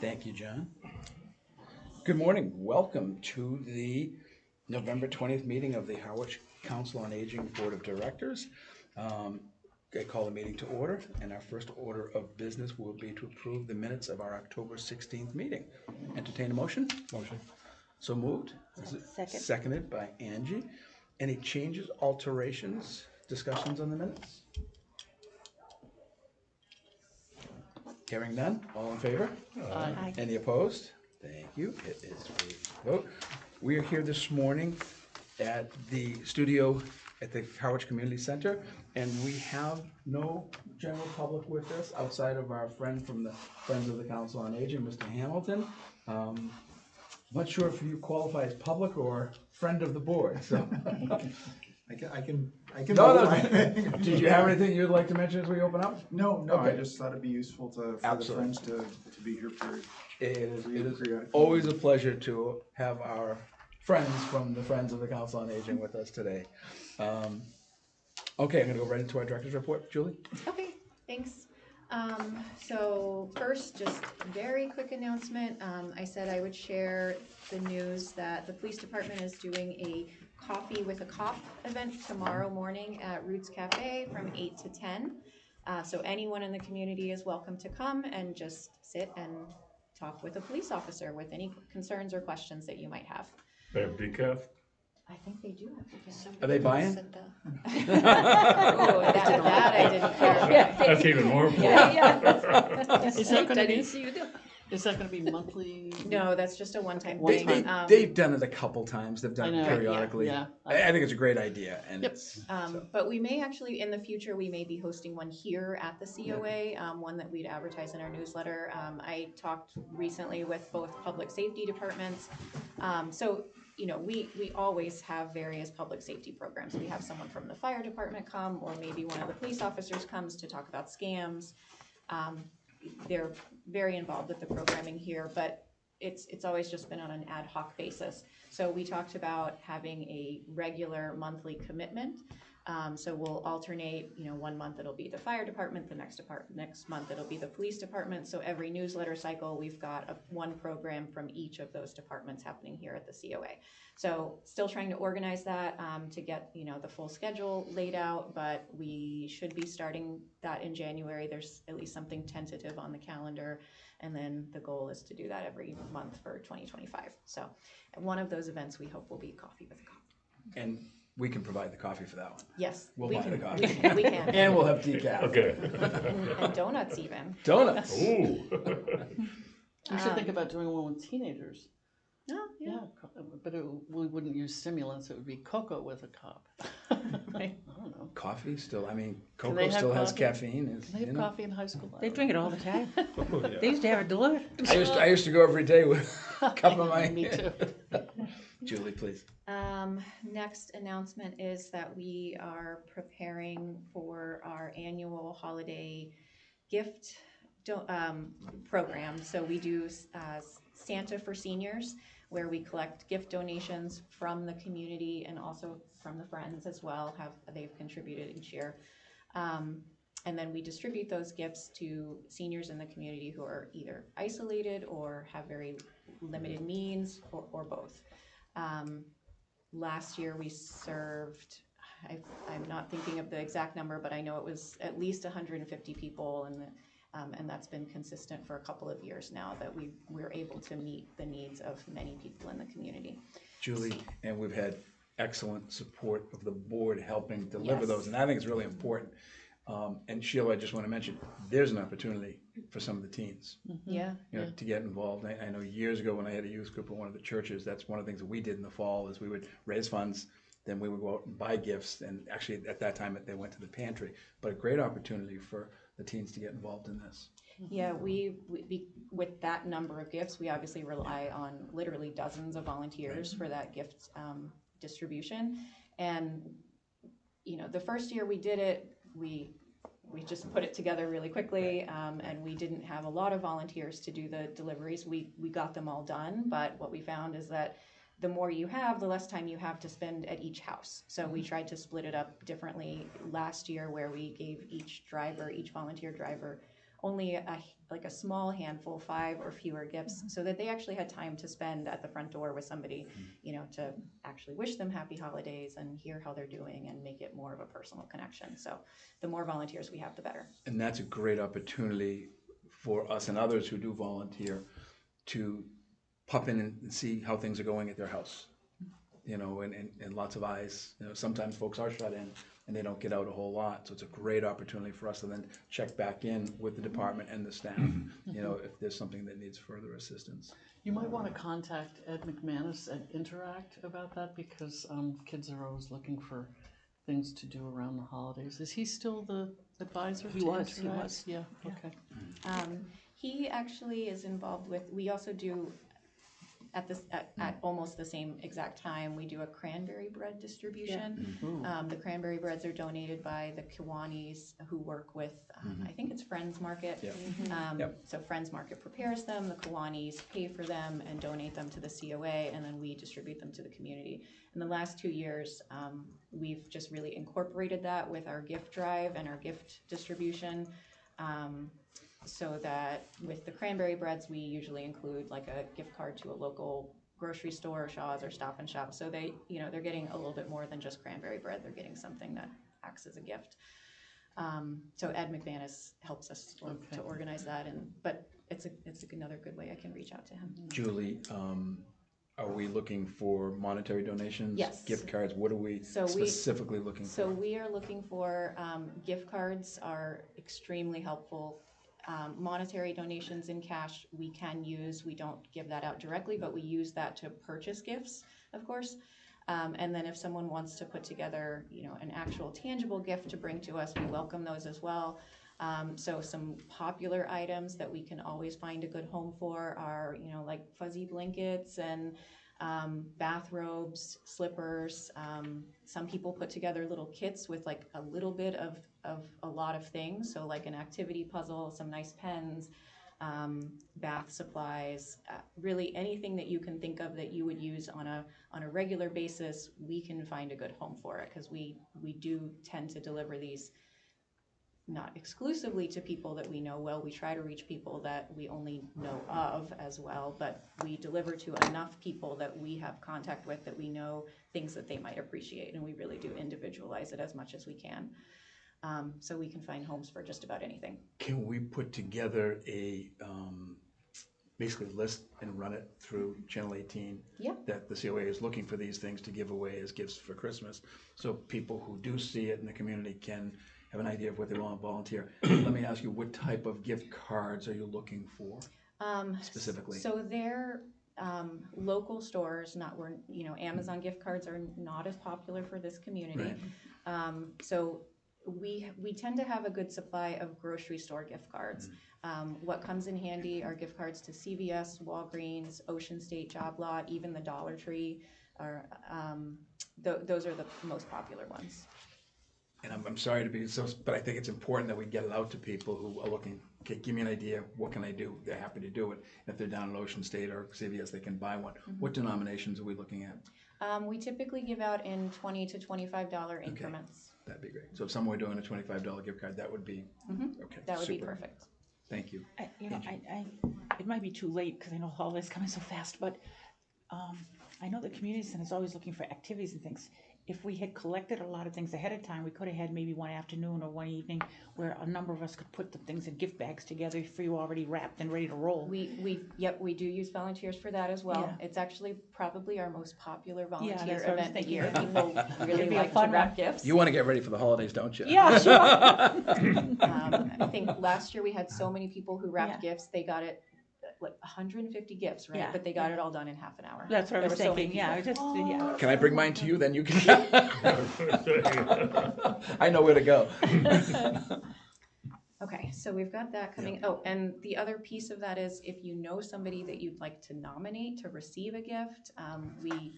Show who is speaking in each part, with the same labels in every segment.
Speaker 1: Thank you, John. Good morning. Welcome to the November 20th meeting of the Harwich Council on Aging Board of Directors. I call the meeting to order, and our first order of business will be to approve the minutes of our October 16th meeting. Entertain a motion?
Speaker 2: Motion.
Speaker 1: So moved.
Speaker 3: Second.
Speaker 1: Seconded by Angie. Any changes, alterations, discussions on the minutes? Hearing none, all in favor?
Speaker 3: Aye.
Speaker 1: Any opposed? Thank you. It is a vote. We are here this morning at the studio at the Harwich Community Center, and we have no general public with us outside of our friend from the Friends of the Council on Aging, Mr. Hamilton. I'm not sure if you qualify as public or friend of the board, so.
Speaker 4: I can.
Speaker 1: No, did you have anything you'd like to mention as we open up?
Speaker 4: No,
Speaker 1: Okay.
Speaker 4: I just thought it'd be useful for
Speaker 1: Absolutely.
Speaker 4: the friends to be here for.
Speaker 1: It is
Speaker 4: periodically.
Speaker 1: always a pleasure to have our friends from the Friends of the Council on Aging with us today. Okay, I'm gonna go right into our director's report. Julie?
Speaker 3: Okay, thanks. So first, just very quick announcement. I said I would share the news that the police department is doing a Coffee with a Cop event tomorrow morning at Roots Cafe from 8 to 10. So anyone in the community is welcome to come and just sit and talk with a police officer with any concerns or questions that you might have.
Speaker 2: They have decaf?
Speaker 3: I think they do have to.
Speaker 1: Are they buying?
Speaker 3: Oh, that I didn't clarify.
Speaker 2: That's even more important.
Speaker 3: Yeah.
Speaker 5: Is that gonna be, is that gonna be monthly?
Speaker 3: No, that's just a one-time
Speaker 5: One
Speaker 3: thing.
Speaker 5: time.
Speaker 1: They've done it a couple times. They've done
Speaker 5: I
Speaker 1: it
Speaker 5: know,
Speaker 1: periodically.
Speaker 5: yeah.
Speaker 1: I think it's a great idea, and
Speaker 5: Yep.
Speaker 1: it's.
Speaker 3: But we may actually, in the future, we may be hosting one here at the COA, one that we'd advertise in our newsletter. I talked recently with both public safety departments. So, you know, we always have various public safety programs. We have someone from the fire department come, or maybe one of the police officers comes to talk about scams. They're very involved with the programming here, but it's always just been on an ad hoc basis. So we talked about having a regular monthly commitment. So we'll alternate, you know, one month it'll be the fire department, the next month it'll be the police department. So every newsletter cycle, we've got one program from each of those departments happening here at the COA. So still trying to organize that to get, you know, the full schedule laid out, but we should be starting that in January. There's at least something tentative on the calendar. And then the goal is to do that every month for 2025. So one of those events we hope will be Coffee with a Cop.
Speaker 1: And we can provide the coffee for that one.
Speaker 3: Yes,
Speaker 1: We'll
Speaker 3: we
Speaker 1: buy
Speaker 3: can.
Speaker 1: the coffee.
Speaker 3: We can.
Speaker 1: And we'll have decaf.
Speaker 2: Okay.
Speaker 3: And donuts even.
Speaker 1: Donuts.
Speaker 2: Ooh.
Speaker 5: We should think about doing one with teenagers.
Speaker 3: Oh, yeah.
Speaker 5: But we wouldn't use stimulants, it would be cocoa with a cop. I don't know.
Speaker 1: Coffee still, I mean,
Speaker 5: Can
Speaker 1: cocoa
Speaker 5: they have
Speaker 1: still has
Speaker 5: coffee?
Speaker 1: caffeine.
Speaker 5: Can they have coffee in high school?
Speaker 6: They drink it all the time.
Speaker 2: Oh, yeah.
Speaker 6: They used to have it delivered.
Speaker 1: I used to go every day with a cup of my.
Speaker 5: Me too.
Speaker 1: Julie, please.
Speaker 3: Next announcement is that we are preparing for our annual holiday gift program. So we do Santa for Seniors, where we collect gift donations from the community and also from the friends as well. They've contributed each year. And then we distribute those gifts to seniors in the community who are either isolated or have very limited means, or both. Last year we served, I'm not thinking of the exact number, but I know it was at least 150 people, and that's been consistent for a couple of years now, that we're able to meet the needs of many people in the community.
Speaker 1: Julie, and we've had excellent support of the board helping deliver
Speaker 3: Yes.
Speaker 1: those, and I think it's really important. And Sheila, I just want to mention, there's an opportunity for some of the teens,
Speaker 3: Yeah.
Speaker 1: you know, to get involved. I know years ago when I had a youth group at one of the churches, that's one of the things that we did in the fall is we would raise funds, then we would go out and buy gifts, and actually at that time they went to the pantry. But a great opportunity for the teens to get involved in this.
Speaker 3: Yeah, we with that number of gifts, we obviously rely on literally dozens of volunteers for that gift distribution. And, you know, the first year we did it, we just put it together really quickly, and we didn't have a lot of volunteers to do the deliveries. We got them all done, but what we found is that the more you have, the less time you have to spend at each house. So we tried to split it up differently last year, where we gave each volunteer driver only like a small handful, 5 or fewer gifts, so that they actually had time to spend at the front door with somebody, you know, to actually wish them happy holidays and hear how they're doing and make it more of a personal connection. So the more volunteers we have, the better.
Speaker 1: And that's a great opportunity for us and others who do volunteer to pop in and see how things are going at their house. You know, and lots of eyes. You know, sometimes folks are shut in and they don't get out a whole lot. So it's a great opportunity for us to then check back in with the department and the staff, you know, if there's something that needs further assistance.
Speaker 5: You might want to contact Ed McManus at Interact about that, because kids are always looking for things to do around the holidays. Is he still the advisor to Interact?
Speaker 6: He was.
Speaker 5: Yeah, okay.
Speaker 3: He actually is involved with, we also do at almost the same exact time, we do a cranberry bread distribution. The cranberry breads are donated by the Kiwanis, who work with, I think it's Friends Market. So Friends Market prepares them, the Kiwanis pay for them and donate them to the COA, and then we distribute them to the community. In the last 2 years, we've just really incorporated that with our gift drive and our gift distribution. So that with the cranberry breads, we usually include like a gift card to a local grocery store, Shaw's or Stop and Shop. So they, you know, they're getting a little bit more than just cranberry bread. They're getting something that acts as a gift. So Ed McManus helps us to organize that, but it's another good way I can reach out to him.
Speaker 1: Julie, are we looking for monetary donations?
Speaker 3: Yes.
Speaker 1: Gift cards? What are we specifically looking for?
Speaker 3: So we are looking for gift cards are extremely helpful. Monetary donations in cash we can use. We don't give that out directly, but we use that to purchase gifts, of course. And then if someone wants to put together, you know, an actual tangible gift to bring to us, we welcome those as well. So some popular items that we can always find a good home for are, you know, like fuzzy blankets and bathrobes, slippers. Some people put together little kits with like a little bit of a lot of things. So like an activity puzzle, some nice pens, bath supplies, really anything that you can think of that you would use on a regular basis, we can find a good home for it, because we do tend to deliver these not exclusively to people that we know well. We try to reach people that we only know of as well, but we deliver to enough people that we have contact with, that we know things that they might appreciate, and we really do individualize it as much as we can. So we can find homes for just about anything.
Speaker 1: Can we put together a basically list and run it through Channel 18?
Speaker 3: Yeah.
Speaker 1: That the COA is looking for these things to give away as gifts for Christmas, so people who do see it in the community can have an idea of what they want to volunteer. Let me ask you, what type of gift cards are you looking for specifically?
Speaker 3: So they're local stores, not where, you know, Amazon gift cards are not as popular for this community.
Speaker 1: Right.
Speaker 3: So we tend to have a good supply of grocery store gift cards. What comes in handy are gift cards to CVS, Walgreens, Ocean State Job Lot, even the Dollar Tree. Those are the most popular ones.
Speaker 1: And I'm sorry to be so, but I think it's important that we get it out to people who are looking, okay, give me an idea, what can I do? They're happy to do it. If they're down at Ocean State or CVS, they can buy one. What denominations are we looking at?
Speaker 3: We typically give out in $20 to $25 increments.
Speaker 1: That'd be great. So if someone were doing a $25 gift card, that would be, okay.
Speaker 3: That would be
Speaker 1: super.
Speaker 3: perfect.
Speaker 1: Thank you.
Speaker 6: It might be too late because I know holidays coming so fast, but I know the community center is always looking for activities and things. If we had collected a lot of things ahead of time, we could have had maybe one afternoon or one evening where a number of us could put the things in gift bags together for you already wrapped and ready to roll.
Speaker 3: We do use volunteers for that as well.
Speaker 6: Yeah.
Speaker 3: It's actually probably our most popular
Speaker 6: that's
Speaker 3: volunteer
Speaker 6: what I was
Speaker 3: event of the
Speaker 6: thinking.
Speaker 3: year. People really
Speaker 6: It'd be a
Speaker 3: like to
Speaker 6: fun
Speaker 3: wrap
Speaker 6: one.
Speaker 3: gifts.
Speaker 1: You want to get ready for the holidays, don't you?
Speaker 6: Yeah, sure.
Speaker 3: I think last year we had so many people who wrapped
Speaker 6: Yeah.
Speaker 3: gifts. They got it like 150 gifts, right?
Speaker 6: Yeah,
Speaker 3: But they got it all done in half an hour.
Speaker 6: That's what I
Speaker 3: There
Speaker 6: was
Speaker 3: were so many
Speaker 6: thinking. Yeah, I
Speaker 3: people.
Speaker 6: just yeah.
Speaker 1: Can I bring mine to you? Then you can. I know where to go.
Speaker 3: Okay, so we've got that coming. Oh, and the other piece of that is if you know somebody that you'd like to nominate to receive a gift, we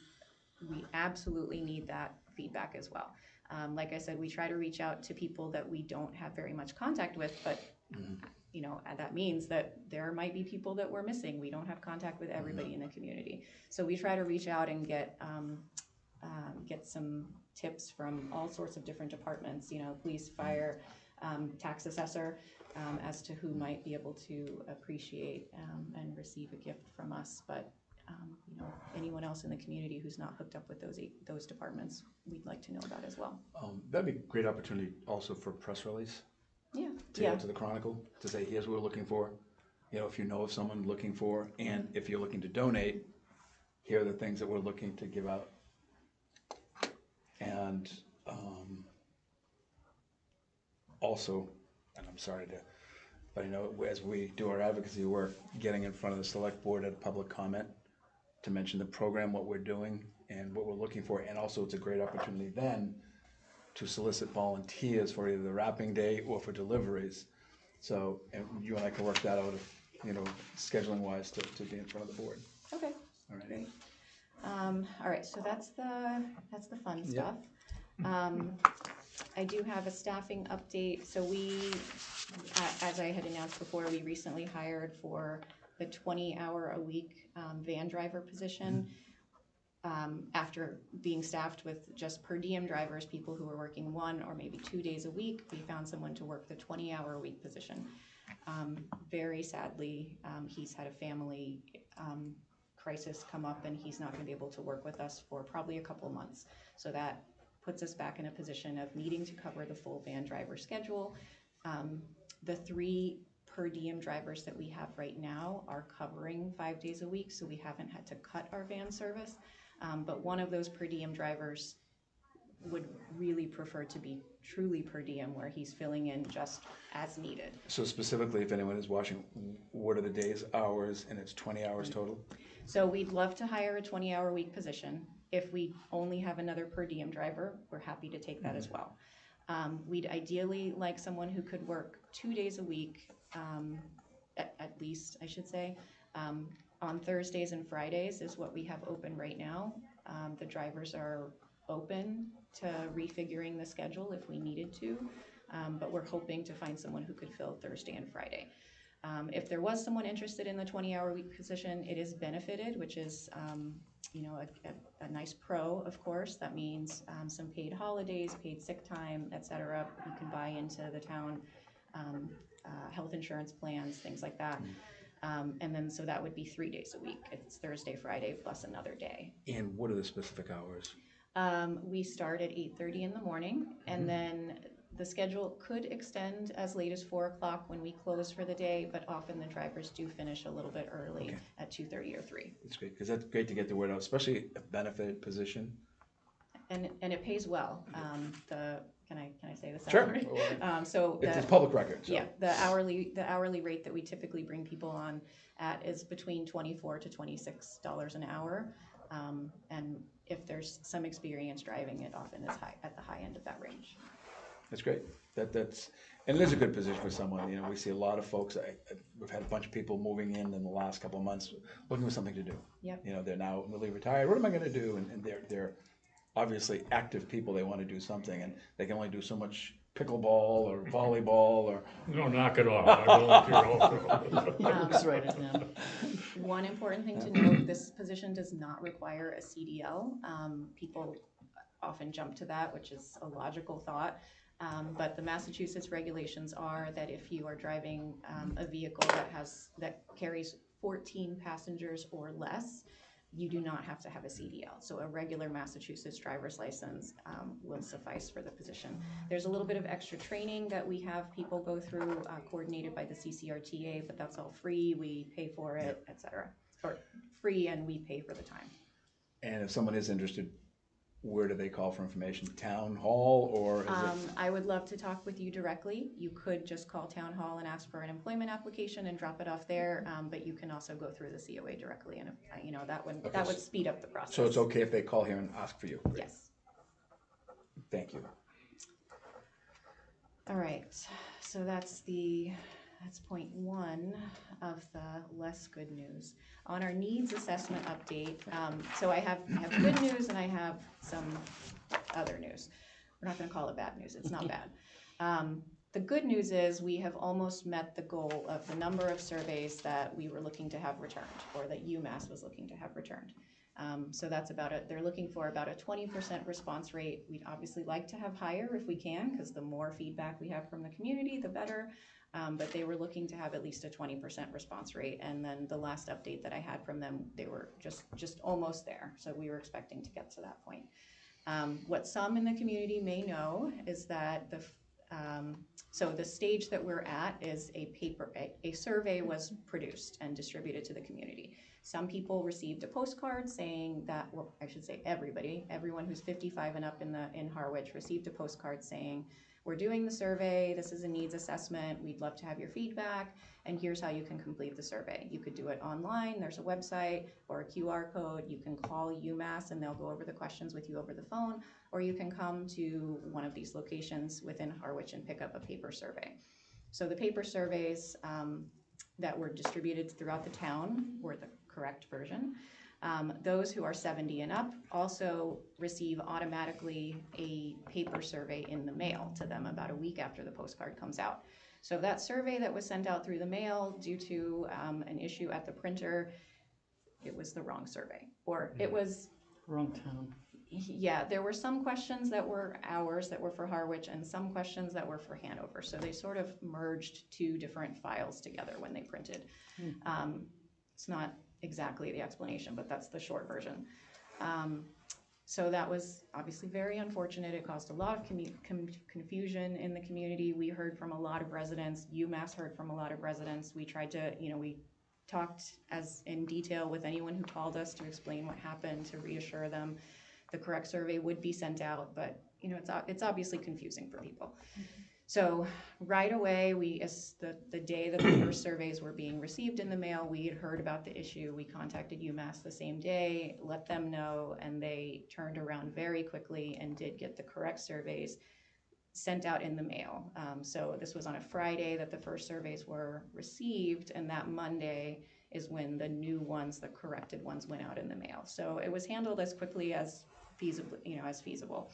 Speaker 3: absolutely need that feedback as well. Like I said, we try to reach out to people that we don't have very much contact with, but you know, that means that there might be people that we're missing. We don't have contact with everybody in the community. So we try to reach out and get some tips from all sorts of different departments, you know, police, fire, tax assessor, as to who might be able to appreciate and receive a gift from us. But you know, anyone else in the community who's not hooked up with those departments, we'd like to know about as well.
Speaker 1: That'd be a great opportunity also for press release,
Speaker 3: Yeah,
Speaker 1: to go to the Chronicle, to say, here's what we're looking for. You know, if you know of someone looking for, and if you're looking to donate, here are the things that we're looking to give out. And also, and I'm sorry to, but I know as we do our advocacy work, getting in front of the select board at public comment to mention the program, what we're doing, and what we're looking for. And also, it's a great opportunity then to solicit volunteers for either the wrapping day or for deliveries. So, and you and I can work that out, if, you know, scheduling wise, to be in front of the board.
Speaker 3: Okay,
Speaker 1: All right.
Speaker 3: great. All right, so that's the fun stuff. I do have a staffing update. So we, as I had announced before, we recently hired for the 20-hour-a-week van driver position. After being staffed with just per diem drivers, people who were working 1 or maybe 2 days a week, we found someone to work the 20-hour-a-week position. Very sadly, he's had a family crisis come up, and he's not going to be able to work with us for probably a couple of months. So that puts us back in a position of needing to cover the full van driver schedule. The 3 per diem drivers that we have right now are covering 5 days a week, so we haven't had to cut our van service. But one of those per diem drivers would really prefer to be truly per diem, where he's filling in just as needed.
Speaker 1: So specifically, if anyone is watching, what are the days, hours, and it's 20 hours total?
Speaker 3: So we'd love to hire a 20-hour-week position. If we only have another per diem driver, we're happy to take that as well. We'd ideally like someone who could work 2 days a week, at least, I should say. On Thursdays and Fridays is what we have open right now. The drivers are open to refiguring the schedule if we needed to, but we're hoping to find someone who could fill Thursday and Friday. If there was someone interested in the 20-hour-week position, it is benefited, which is you know, a nice pro, of course. That means some paid holidays, paid sick time, etc. You can buy into the town health insurance plans, things like that. And then so that would be 3 days a week. It's Thursday, Friday, plus another day.
Speaker 1: And what are the specific hours?
Speaker 3: We start at 8:30 in the morning, and then the schedule could extend as late as 4 o'clock when we close for the day, but often the drivers do finish a little bit early at 2:30 or 3.
Speaker 1: That's great, because that's great to get the word out, especially a benefited position.
Speaker 3: And it pays well. Can I say the
Speaker 1: Sure.
Speaker 3: salary? So
Speaker 1: It's public record, so.
Speaker 3: yeah, the hourly rate that we typically bring people on at is between $24 to $26 an hour. And if there's some experience driving, it often is at the high end of that range.
Speaker 1: That's great. And it is a good position for someone. You know, we see a lot of folks. We've had a bunch of people moving in the last couple of months looking for something to do.
Speaker 3: Yep.
Speaker 1: You know, they're now really retired. What am I going to do? And they're obviously active people. They want to do something, and they can only do so much pickleball or volleyball or.
Speaker 2: No, knock it off. I volunteer also.
Speaker 5: Just write it down.
Speaker 3: One important thing to note, this position does not require a CDL. People often jump to that, which is a logical thought. But the Massachusetts regulations are that if you are driving a vehicle that carries 14 passengers or less, you do not have to have a CDL. So a regular Massachusetts driver's license will suffice for the position. There's a little bit of extra training that we have people go through, coordinated by the CCRTA, but that's all free. We pay for it, etc. Or free, and we pay for the time.
Speaker 1: And if someone is interested, where do they call for information? Town hall, or is it?
Speaker 3: I would love to talk with you directly. You could just call Town Hall and ask for an employment application and drop it off there, but you can also go through the COA directly, and you know, that would speed up the process.
Speaker 1: So it's okay if they call here and ask for you?
Speaker 3: Yes.
Speaker 1: Thank you.
Speaker 3: All right, so that's point 1 of the less good news. On our needs assessment update, so I have good news and I have some other news. We're not going to call it bad news. It's not bad. The good news is we have almost met the goal of the number of surveys that we were looking to have returned, or that UMass was looking to have returned. So that's they're looking for about a 20% response rate. We'd obviously like to have higher if we can, because the more feedback we have from the community, the better. But they were looking to have at least a 20% response rate. And then the last update that I had from them, they were just almost there. So we were expecting to get to that point. What some in the community may know is that so the stage that we're at is a survey was produced and distributed to the community. Some people received a postcard saying that, well, I should say everyone who's 55 and up in Harwich received a postcard saying, we're doing the survey, this is a needs assessment, we'd love to have your feedback, and here's how you can complete the survey. You could do it online, there's a website or a QR code, you can call UMass and they'll go over the questions with you over the phone, or you can come to one of these locations within Harwich and pick up a paper survey. So the paper surveys that were distributed throughout the town were the correct version. Those who are 70 and up also receive automatically a paper survey in the mail to them about a week after the postcard comes out. So that survey that was sent out through the mail due to an issue at the printer, it was the wrong survey, or it was
Speaker 5: Wrong town.
Speaker 3: yeah, there were some questions that were ours that were for Harwich and some questions that were for Hanover. So they sort of merged two different files together when they printed. It's not exactly the explanation, but that's the short version. So that was obviously very unfortunate. It caused a lot of confusion in the community. We heard from a lot of residents. UMass heard from a lot of residents. We tried to, we talked as in detail with anyone who called us to explain what happened, to reassure them the correct survey would be sent out, but it's obviously confusing for people. So right away, the day that the first surveys were being received in the mail, we had heard about the issue. We contacted UMass the same day, let them know, and they turned around very quickly and did get the correct surveys sent out in the mail. So this was on a Friday that the first surveys were received, and that Monday is when the new ones, the corrected ones, went out in the mail. So it was handled as quickly as feasible.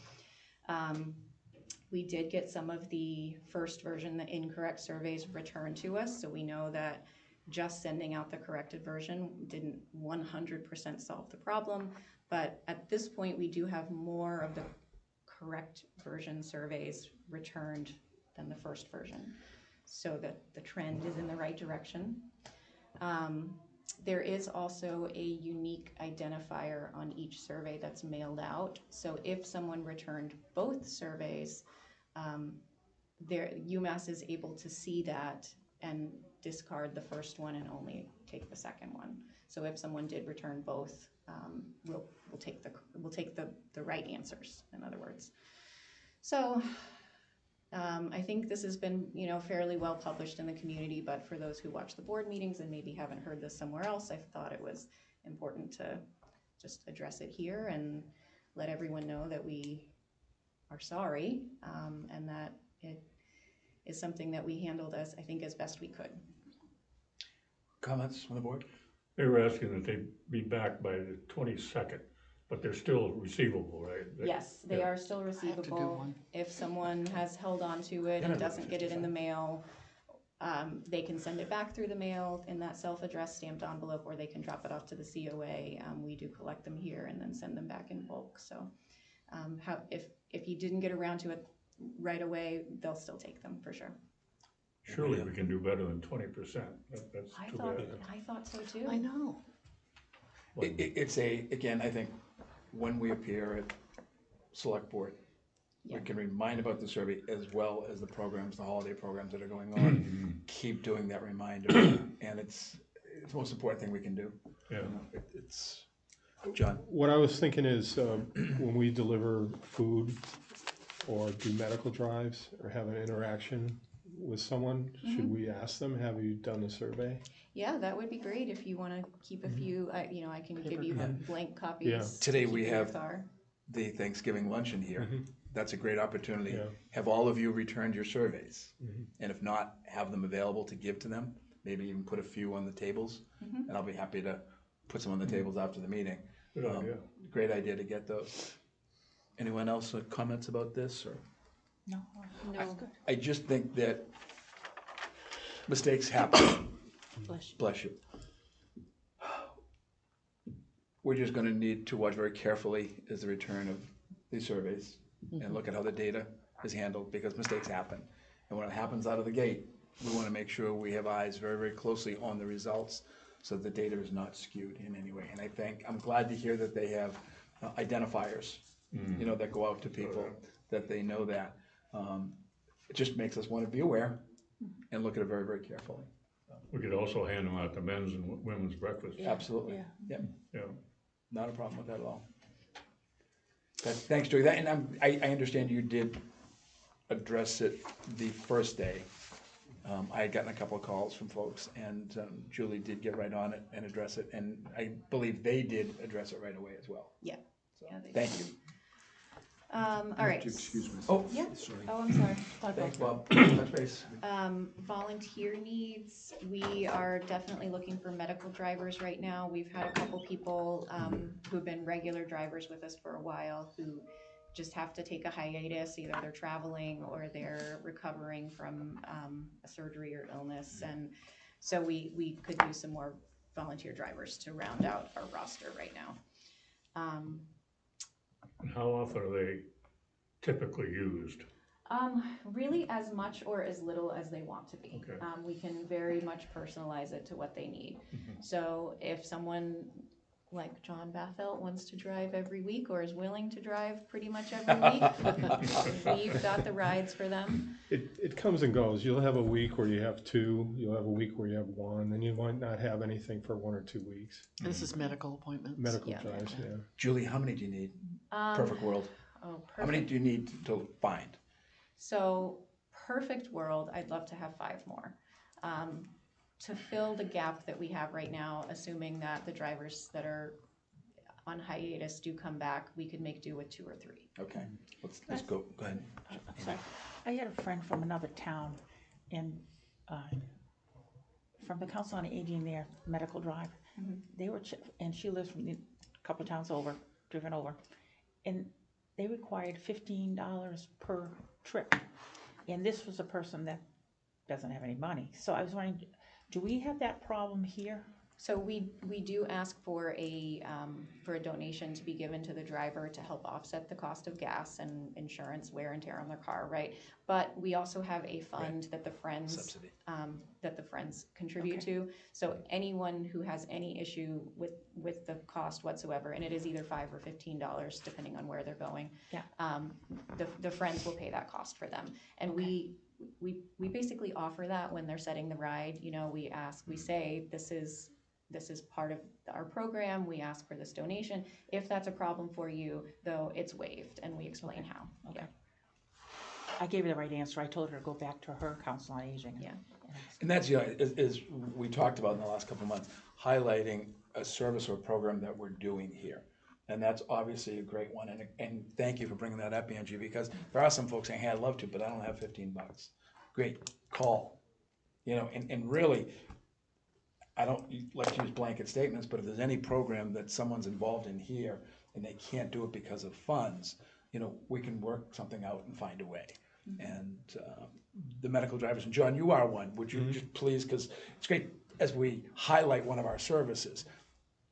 Speaker 3: We did get some of the first version, the incorrect surveys, returned to us, so we know that just sending out the corrected version didn't 100% solve the problem, but at this point we do have more of the correct version surveys returned than the first version, so that the trend is in the right direction. There is also a unique identifier on each survey that's mailed out. So if someone returned both surveys, UMass is able to see that and discard the first one and only take the second one. So if someone did return both, we'll take the right answers, in other words. So I think this has been, fairly well published in the community, but for those who watch the board meetings and maybe haven't heard this somewhere else, I thought it was important to just address it here and let everyone know that we are sorry, and that it is something that we handled as best we could.
Speaker 1: Comments from the board?
Speaker 2: They were asking that they be back by the 22nd, but they're still receivable, right?
Speaker 3: Yes, they
Speaker 2: Yeah.
Speaker 3: are still
Speaker 5: I have to do
Speaker 3: receivable.
Speaker 5: one.
Speaker 3: If someone has held on to it and doesn't get it in the mail, they can send it back through the mail in that self-addressed stamped envelope, or they can drop it off to the COA. We do collect them here and then send them back in bulk. So if you didn't get around to it right away, they'll still take them for sure.
Speaker 2: Surely we can do better than 20%. That's
Speaker 3: I
Speaker 2: too
Speaker 3: thought so too.
Speaker 5: I know.
Speaker 2: bad.
Speaker 1: It's again, I think, when we appear at select board, we can remind about the survey as well as the programs, the holiday programs that are going on. Keep doing that reminder, and it's the most important thing we can do.
Speaker 2: Yeah.
Speaker 1: It's John.
Speaker 7: What I was thinking is when we deliver food or do medical drives or have an interaction with someone, should we ask them, have you done the survey?
Speaker 3: Yeah, that would be great if you want to keep a few. I can give you blank copies.
Speaker 7: Yeah.
Speaker 1: Today
Speaker 3: to
Speaker 1: we
Speaker 3: keep in your
Speaker 1: have
Speaker 3: car.
Speaker 1: the Thanksgiving luncheon here. That's a great opportunity.
Speaker 7: Yeah.
Speaker 1: Have all of you returned your surveys? And if not, have them available to give to them. Maybe even put a few on the tables, and I'll be happy to put some on the tables after the meeting.
Speaker 2: Good idea.
Speaker 1: Great idea to get those. Anyone else with comments about this? Or
Speaker 6: No, that's good.
Speaker 1: I just think that mistakes happen.
Speaker 6: Bless you.
Speaker 1: Bless you. We're just gonna need to watch very carefully as the return of these surveys and look at how the data is handled, because mistakes happen. And when it happens out of the gate, we want to make sure we have eyes very, very closely on the results so the data is not skewed in any way. And I'm glad to hear that they have identifiers, you know, that go out to people, that they know that. It just makes us want to be aware and look at it very, very carefully.
Speaker 2: We could also hand them out to men's and women's breakfast.
Speaker 1: Absolutely.
Speaker 6: Yeah.
Speaker 1: Yep.
Speaker 2: Yeah.
Speaker 1: Not a problem with that at all. But thanks, Joey. And I understand you did address it the first day. I had gotten a couple of calls from folks, and Julie did get right on it and address it, and I believe they did address it right away as well.
Speaker 3: Yeah.
Speaker 1: So,
Speaker 3: Yeah, they
Speaker 1: thank you.
Speaker 4: I
Speaker 3: All right.
Speaker 4: have to excuse myself.
Speaker 1: Oh,
Speaker 3: Yeah.
Speaker 4: Sorry.
Speaker 3: Oh, I'm sorry.
Speaker 1: thanks, Bob. Touch base.
Speaker 3: Volunteer needs, we are definitely looking for medical drivers right now. We've had a couple people who've been regular drivers with us for a while who just have to take a hiatus. Either they're traveling or they're recovering from a surgery or illness. And so we could use some more volunteer drivers to round out our roster right now.
Speaker 2: And how often are they typically used?
Speaker 3: Really as much or as little as they want to be.
Speaker 2: Okay.
Speaker 3: We can very much personalize it to what they need. So if someone like John Bathelt wants to drive every week or is willing to drive pretty much every week, we've got the rides for them.
Speaker 7: It comes and goes. You'll have a week where you have two, you'll have a week where you have one, and you might not have anything for 1 or 2 weeks.
Speaker 5: This is medical appointments.
Speaker 7: Medical
Speaker 3: Yeah.
Speaker 7: drives, yeah.
Speaker 1: Julie, how many do you need? Perfect world.
Speaker 3: Oh,
Speaker 1: How many
Speaker 3: perfect.
Speaker 1: do you need to find?
Speaker 3: So perfect world, I'd love to have 5 more. To fill the gap that we have right now, assuming that the drivers that are on hiatus do come back, we could make do with 2 or 3.
Speaker 1: Okay, let's go. Go ahead.
Speaker 6: I'm sorry. I had a friend from another town in, from the Council on Aging there, Medical Drive. They were, and she lives from a couple of towns over, driven over. And they required $15 per trip. And this was a person that doesn't have any money. So I was wondering, do we have that problem here?
Speaker 3: So we do ask for a donation to be given to the driver to help offset the cost of gas and insurance, wear and tear on their car, right? But we also have a fund that the Friends
Speaker 1: Subsidy.
Speaker 3: Contribute to. So anyone who has any issue with the cost whatsoever, and it is either $5 or $15 depending on where they're going.
Speaker 6: Yeah.
Speaker 3: The Friends will pay that cost for them, and we basically offer that when they're setting the ride. You know, we say this is part of our program. We ask for this donation. If that's a problem for you, though, it's waived, and we explain how.
Speaker 6: Okay. I gave her the right answer. I told her to go back to her Council on Aging.
Speaker 3: Yeah.
Speaker 1: And that's, you know, is we talked about in the last couple of months, highlighting a service or program that we're doing here. And that's obviously a great one. And thank you for bringing that up, Angie, because there are some folks saying, hey, I'd love to, but I don't have $15. Great, call. You know, and really, I don't like to use blanket statements, but if there's any program that someone's involved in here and they can't do it because of funds, you know, we can work something out and find a way. And the medical drivers, and John, you are one. Would you just please, because it's great as we highlight one of our services,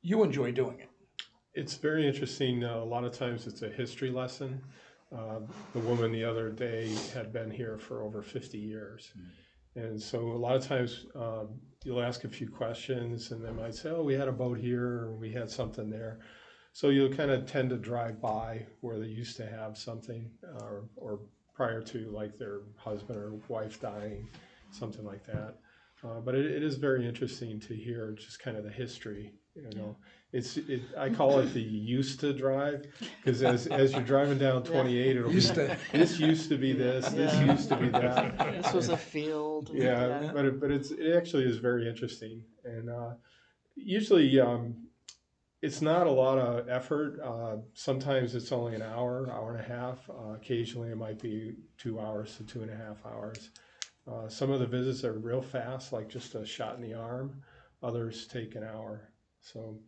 Speaker 1: you enjoy doing it.
Speaker 7: It's very interesting. A lot of times it's a history lesson. The woman the other day had been here for over 50 years. And so a lot of times you'll ask a few questions and they might say, oh, we had a boat here, or we had something there. So you'll kind of tend to drive by where they used to have something, or prior to like their husband or wife dying, something like that. But it is very interesting to hear just kind of the history, you know. I call it the used to drive, because as you're driving down 28, it'll be, this used to be this, this used to be that.
Speaker 5: This was a field.
Speaker 7: Yeah, but it actually is very interesting, and usually it's not a lot of effort. Sometimes it's only an hour, hour and a half. Occasionally it might be 2 hours to 2.5 hours. Some of the visits are real fast, like just a shot in the arm. Others take an hour. So,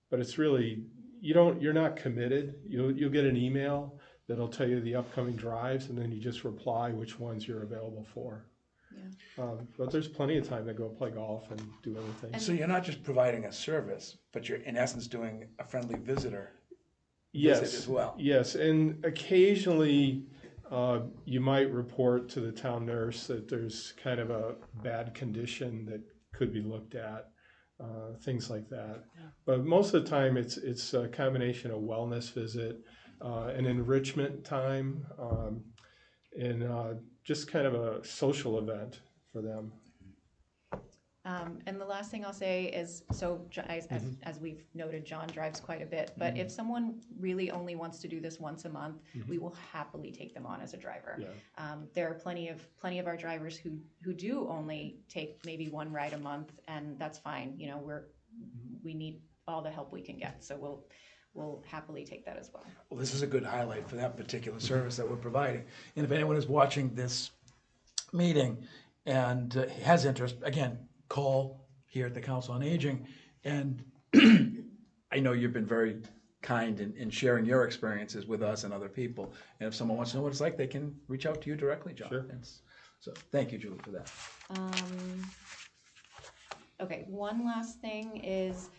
Speaker 7: but it's really, you're not committed. You'll get an email that'll tell you the upcoming drives, and then you just reply which ones you're available for.
Speaker 3: Yeah.
Speaker 7: But there's plenty of time to go play golf and do other things.
Speaker 1: So you're not just providing a service, but you're in essence doing a friendly visitor
Speaker 7: Yes,
Speaker 1: visit as well.
Speaker 7: yes, and occasionally you might report to the town nurse that there's kind of a bad condition that could be looked at, things like that.
Speaker 5: Yeah.
Speaker 7: But most of the time, it's a combination of wellness visit, an enrichment time, and just kind of a social event for them.
Speaker 3: And the last thing I'll say is, so as we've noted, John drives quite a bit, but if someone really only wants to do this once a month, we will happily take them on as a driver.
Speaker 7: Yeah.
Speaker 3: There are plenty of our drivers who do only take maybe one ride a month, and that's fine. You know, we need all the help we can get, so we'll happily take that as well.
Speaker 1: Well, this is a good highlight for that particular service that we're providing. And if anyone is watching this meeting and has interest, again, call here at the Council on Aging. And I know you've been very kind in sharing your experiences with us and other people. And if someone wants to know what it's like, they can reach out to you directly, John.
Speaker 7: Sure.
Speaker 1: So thank you, Julie, for that.
Speaker 3: Okay, one last thing is,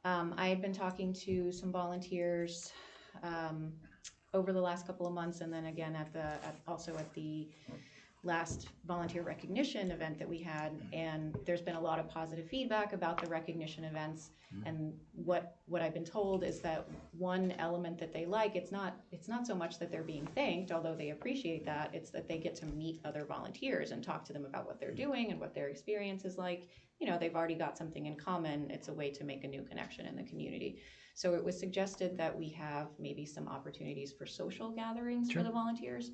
Speaker 3: I had been talking to some volunteers over the last couple of months, and then again also at the last volunteer recognition event that we had, and there's been a lot of positive feedback about the recognition events. And what I've been told is that one element that they like, it's not so much that they're being thanked, although they appreciate that, it's that they get to meet other volunteers and talk to them about what they're doing and what their experience is like. You know, they've already got something in common. It's a way to make a new connection in the community. So it was suggested that we have maybe some opportunities for social gatherings for the volunteers.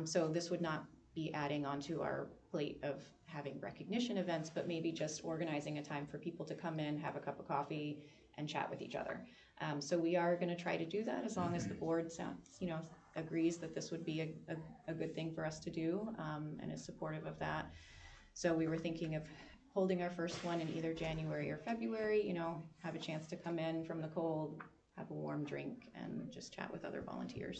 Speaker 3: So this would not be adding onto our plate of having recognition events, but maybe just organizing a time for people to come in, have a cup of coffee, and chat with each other. So we are going to try to do that as long as the board agrees that this would be a good thing for us to do, and is supportive of that. So we were thinking of holding our first one in either January or February, you know, have a chance to come in from the cold, have a warm drink, and just chat with other volunteers.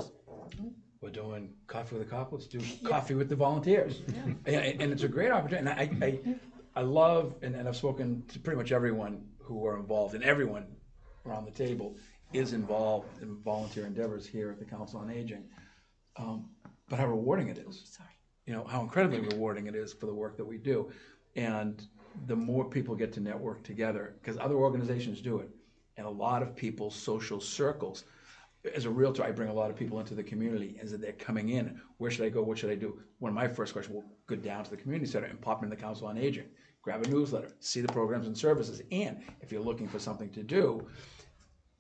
Speaker 1: We're doing Coffee with the Cop, let's do Coffee with the Volunteers. And it's a great opportunity. And I love, and I've spoken to pretty much everyone who are involved, and everyone around the table is involved in volunteer endeavors here at the Council on Aging. But how rewarding it is. You know, how incredibly rewarding it is for the work that we do. And the more people get to network together, because other organizations do it, and a lot of people's social circles. As a realtor, I bring a lot of people into the community, as they're coming in. Where should I go? What should I do? One of my first questions, well, go down to the community center and pop into the Council on Aging, grab a newsletter, see the programs and services, and if you're looking for something to do.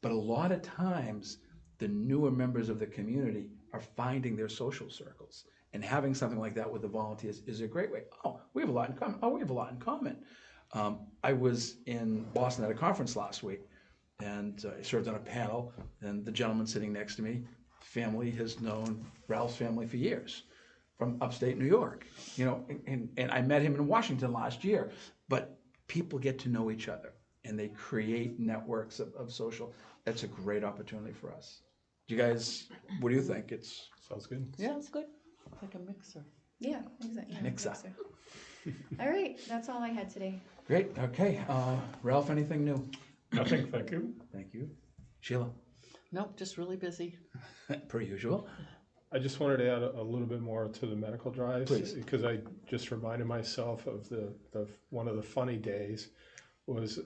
Speaker 1: But a lot of times, the newer members of the community are finding their social circles. And having something like that with the volunteers is a great way. Oh, we have a lot in common. Oh, we have a lot in common. I was in Boston at a conference last week, and I served on a panel, and the gentleman sitting next to me, family has known Ralph's family for years, from upstate New York. You know, and I met him in Washington last year. But people get to know each other, and they create networks of social. That's a great opportunity for us. Do you guys, what do you think?
Speaker 7: Sounds good.
Speaker 6: Yeah, it's good.
Speaker 5: It's like a mixer.
Speaker 3: Yeah, exactly.
Speaker 1: Mixer.
Speaker 3: All right, that's all I had today.
Speaker 1: Great, okay. Ralph, anything new?
Speaker 2: Nothing, thank you.
Speaker 1: Thank you. Sheila,
Speaker 5: Nope, just really busy.
Speaker 1: per usual.
Speaker 7: I just wanted to add a little bit more to the medical drives.
Speaker 1: Please.
Speaker 7: Because I just reminded myself of the one of the funny days was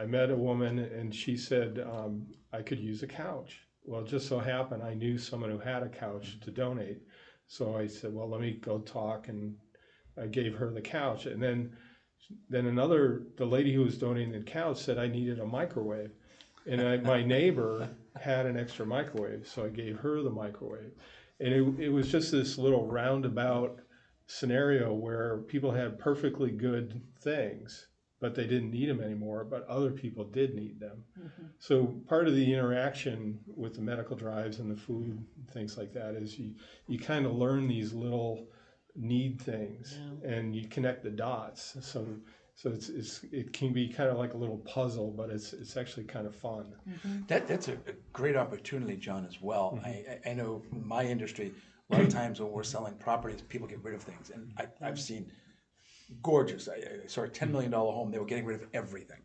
Speaker 7: I met a woman and she said I could use a couch. Well, it just so happened I knew someone who had a couch to donate. So I said, well, let me go talk, and I gave her the couch. And then the lady who was donating the couch said I needed a microwave. And my neighbor had an extra microwave, so I gave her the microwave. And it was just this little roundabout scenario where people had perfectly good things, but they didn't need them anymore, but other people did need them. Mm-hmm. So part of the interaction with the medical drives and the food, things like that, is you kind of learn these little need things, and you connect the dots. So it can be kind of like a little puzzle, but it's actually kind of fun.
Speaker 1: Mm-hmm. That's a great opportunity, John, as well. Mm-hmm. I know in my industry, a lot of times when we're selling properties, people get rid of things. And I've seen gorgeous, I saw a $10 million home, they were getting rid of everything.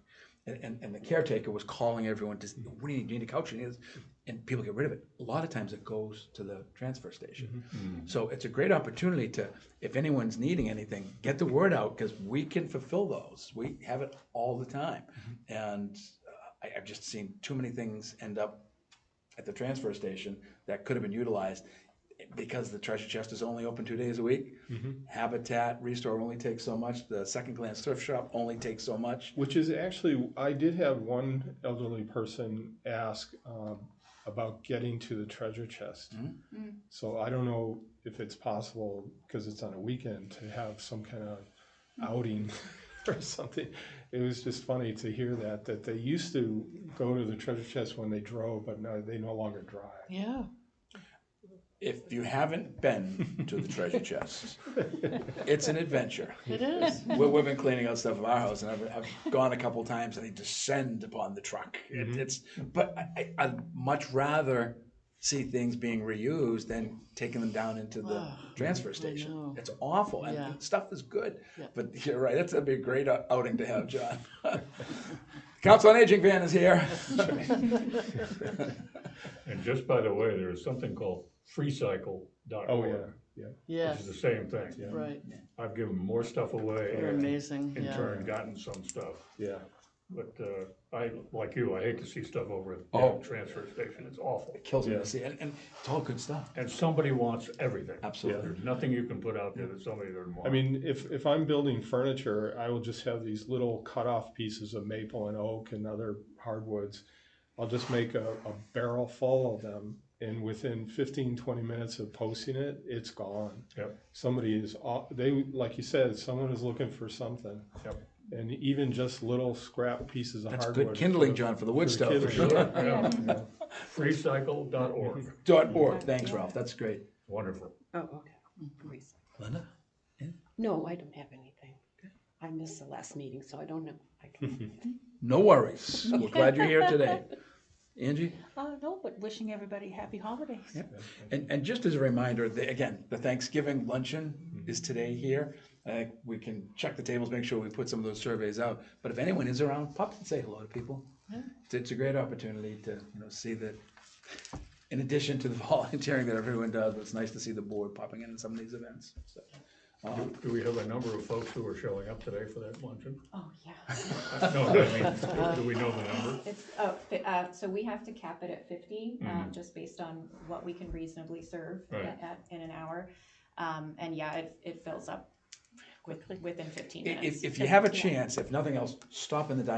Speaker 1: and the caretaker was calling everyone to, what do you need a couch? And people get rid of it. A lot of times it goes to the transfer station. So it's a great opportunity to, if anyone's needing anything, get the word out, because we can fulfill those. We have it all the time. And I've just seen too many things end up at the transfer station that could have been utilized, because the treasure chest is only open 2 days a week. Habitat Restore only takes so much. The Second Glance Thrift Shop only takes so much.
Speaker 7: Which is actually, I did have one elderly person ask about getting to the treasure chest. So I don't know if it's possible, because it's on a weekend, to have some kind of outing or something. It was just funny to hear that they used to go to the treasure chest when they drove, but now they no longer drive.
Speaker 5: Yeah.
Speaker 1: If you haven't been to the treasure chest, it's an adventure.
Speaker 5: It is.
Speaker 1: We've been cleaning out stuff of our house, and I've gone a couple times, and they descend upon the truck. But I'd much rather see things being reused than taking them down into the transfer station.
Speaker 5: know.
Speaker 1: It's awful, and
Speaker 5: Yeah.
Speaker 1: stuff is good.
Speaker 5: Yeah.
Speaker 1: But you're right, that'd be a great outing to have, John. Council on Aging van is here.
Speaker 2: And just by the way, there's something called freecycle.org.
Speaker 7: Oh, yeah.
Speaker 2: Which
Speaker 5: Yes.
Speaker 2: is the same thing.
Speaker 5: Right.
Speaker 2: I've given more stuff away
Speaker 5: They're
Speaker 2: and
Speaker 5: amazing.
Speaker 2: in
Speaker 5: Yeah.
Speaker 2: turn gotten some stuff.
Speaker 7: Yeah.
Speaker 2: But I, like you, I hate to see stuff over at
Speaker 1: Oh.
Speaker 2: the transfer station. It's awful.
Speaker 1: It kills me
Speaker 7: Yeah.
Speaker 1: to see, and it's all good stuff.
Speaker 2: And somebody wants everything.
Speaker 1: Absolutely.
Speaker 2: There's nothing you can put out there that somebody doesn't want.
Speaker 7: I mean, if I'm building furniture, I will just have these little cut-off pieces of maple and oak and other hardwoods. I'll just make a barrel full of them, and within 15, 20 minutes of posting it, it's gone.
Speaker 2: Yep.
Speaker 7: Somebody is, like you said, someone is looking for something.
Speaker 2: Yep.
Speaker 7: And even just little scrap pieces of
Speaker 1: That's
Speaker 7: hardwood.
Speaker 1: good kindling, John, for the wood stove, for
Speaker 7: kindling.
Speaker 1: sure.
Speaker 2: Yeah. Freecycle.org.
Speaker 1: .org, thanks, Ralph, that's great.
Speaker 2: Wonderful.
Speaker 8: Oh, okay. Great.
Speaker 1: Linda?
Speaker 8: No, I don't have anything. I missed the last meeting, so I don't know. I don't
Speaker 1: No worries, we're glad you're here today. Angie?
Speaker 6: No, but wishing everybody happy holidays.
Speaker 1: Yep. And just as a reminder, again, the Thanksgiving luncheon is today here. We can check the tables, make sure we put some of those surveys out. But if anyone is around, pop and say hello to people. It's a great opportunity to see that, in addition to the volunteering that everyone does, it's nice to see the board popping in some of these events. So,
Speaker 2: Do we have a number of folks who are showing up today for that luncheon?
Speaker 3: Oh, yeah.
Speaker 2: No, I mean, do we know the number?
Speaker 3: So we have to cap it at 50, just based on what we can reasonably serve
Speaker 2: Right.
Speaker 3: in an hour. And yeah, it fills up quickly within 15 minutes.
Speaker 1: if you have a chance, if nothing else, stop in the dining